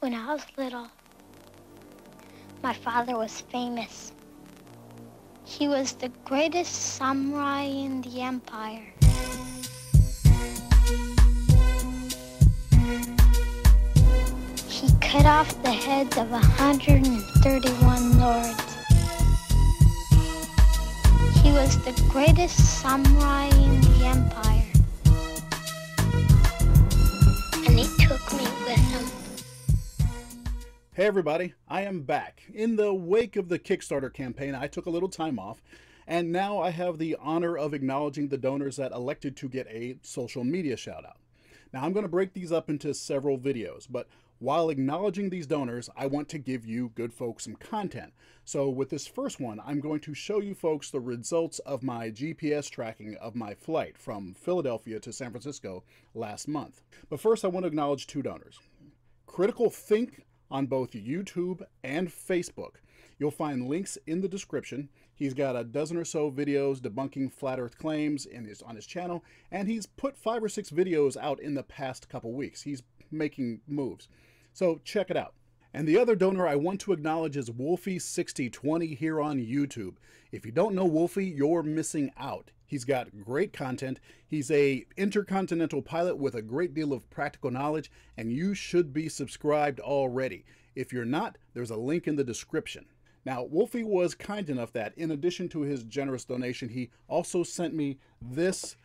When I was little, my father was famous. He was the greatest samurai in the empire. He cut off the heads of 131 lords. He was the greatest samurai in the empire. And he took me with him. Hey everybody, I am back. In the wake of the Kickstarter campaign, I took a little time off, and now I have the honor of acknowledging the donors that elected to get a social media shout out. Now I'm going to break these up into several videos, but while acknowledging these donors, I want to give you good folks some content. So with this first one, I'm going to show you folks the results of my GPS tracking of my flight from Philadelphia to San Francisco last month. But first I want to acknowledge two donors. Critical Think on both YouTube and Facebook. You'll find links in the description. He's got a dozen or so videos debunking flat earth claims on his channel, and he's put 5 or 6 videos out in the past couple weeks. He's making moves. So check it out. And the other donor I want to acknowledge is Wolfie6020 here on YouTube. If you don't know Wolfie, you're missing out. He's got great content. He's a intercontinental pilot with a great deal of practical knowledge, and you should be subscribed already. If you're not, there's a link in the description. Now, Wolfie was kind enough that in addition to his generous donation, he also sent me this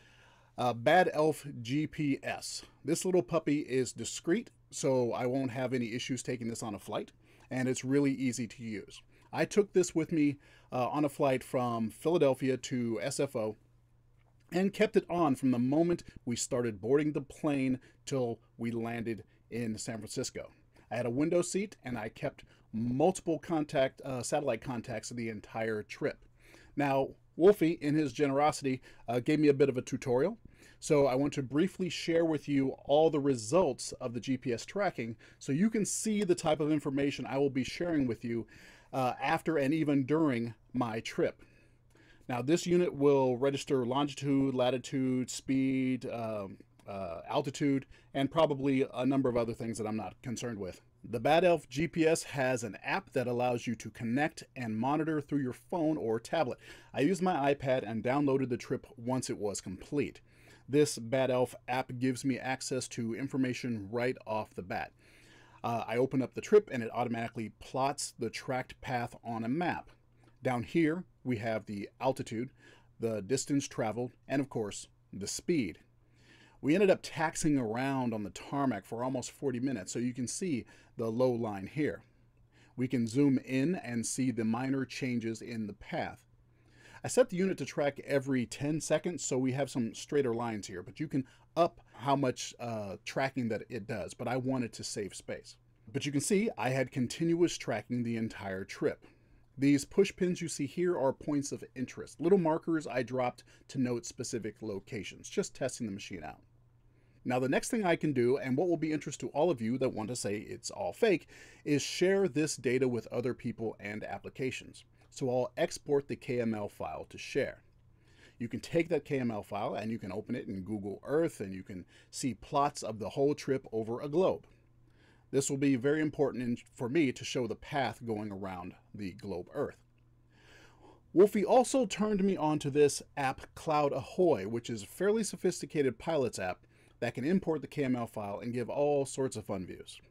Bad Elf GPS. This little puppy is discreet, so I won't have any issues taking this on a flight, and it's really easy to use. I took this with me on a flight from Philadelphia to SFO and kept it on from the moment we started boarding the plane till we landed in San Francisco. I had a window seat and I kept multiple satellite contacts the entire trip. Now, Wolfie, in his generosity, gave me a bit of a tutorial. So I want to briefly share with you all the results of the GPS tracking so you can see the type of information I will be sharing with you after and even during my trip. Now this unit will register longitude, latitude, speed, altitude, and probably a number of other things that I'm not concerned with. The Bad Elf GPS has an app that allows you to connect and monitor through your phone or tablet. I used my iPad and downloaded the trip once it was complete. This Bad Elf app gives me access to information right off the bat. I open up the trip and it automatically plots the tracked path on a map. Down here we have the altitude, the distance traveled, and of course the speed. We ended up taxiing around on the tarmac for almost 40 minutes, so you can see the low line here. We can zoom in and see the minor changes in the path. I set the unit to track every 10 seconds, so we have some straighter lines here, but you can up how much tracking that it does, but I wanted to save space. But you can see I had continuous tracking the entire trip. These push pins you see here are points of interest, little markers I dropped to note specific locations, just testing the machine out. Now the next thing I can do, and what will be interest to all of you that want to say it's all fake, is share this data with other people and applications. So I'll export the KML file to share. You can take that KML file and you can open it in Google Earth and you can see plots of the whole trip over a globe. This will be very important for me to show the path going around the globe Earth. Wolfie also turned me on to this app CloudAhoy, which is a fairly sophisticated pilot's app that can import the KML file and give all sorts of fun views.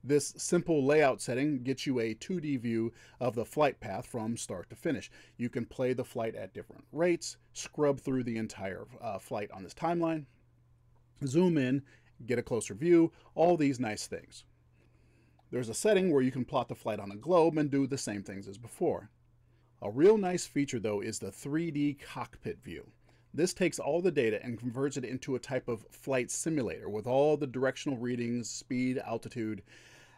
This simple layout setting gets you a 2D view of the flight path from start to finish. You can play the flight at different rates, scrub through the entire flight on this timeline, zoom in, get a closer view, all these nice things. There's a setting where you can plot the flight on a globe and do the same things as before. A real nice feature though is the 3D cockpit view. This takes all the data and converts it into a type of flight simulator with all the directional readings, speed, altitude,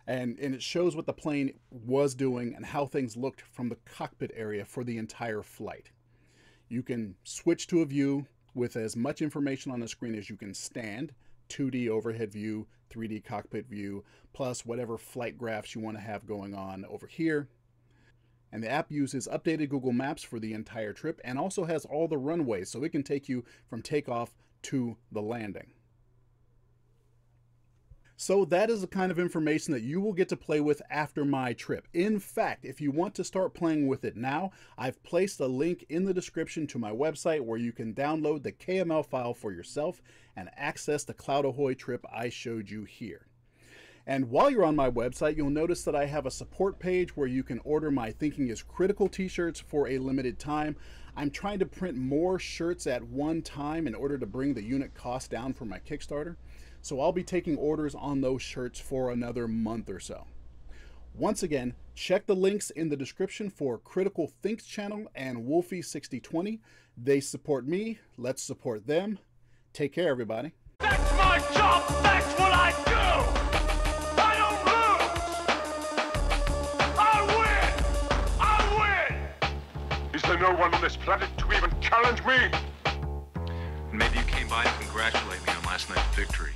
and it shows what the plane was doing and how things looked from the cockpit area for the entire flight. You can switch to a view with as much information on the screen as you can stand, 2D overhead view, 3D cockpit view, plus whatever flight graphs you want to have going on over here. And the app uses updated Google Maps for the entire trip and also has all the runways, so it can take you from takeoff to the landing. So that is the kind of information that you will get to play with after my trip. In fact, if you want to start playing with it now, I've placed a link in the description to my website where you can download the KML file for yourself and access the CloudAhoy trip I showed you here. And while you're on my website, you'll notice that I have a support page where you can order my Thinking is Critical t-shirts for a limited time. I'm trying to print more shirts at one time in order to bring the unit cost down for my Kickstarter. So I'll be taking orders on those shirts for another month or so. Once again, check the links in the description for Critical Think's channel and Wolfie6020. They support me. Let's support them. Take care, everybody. That's my job. That's what I do. I don't lose. I win. Is there no one on this planet to even challenge me? Maybe you came by to congratulate me on last night's victory.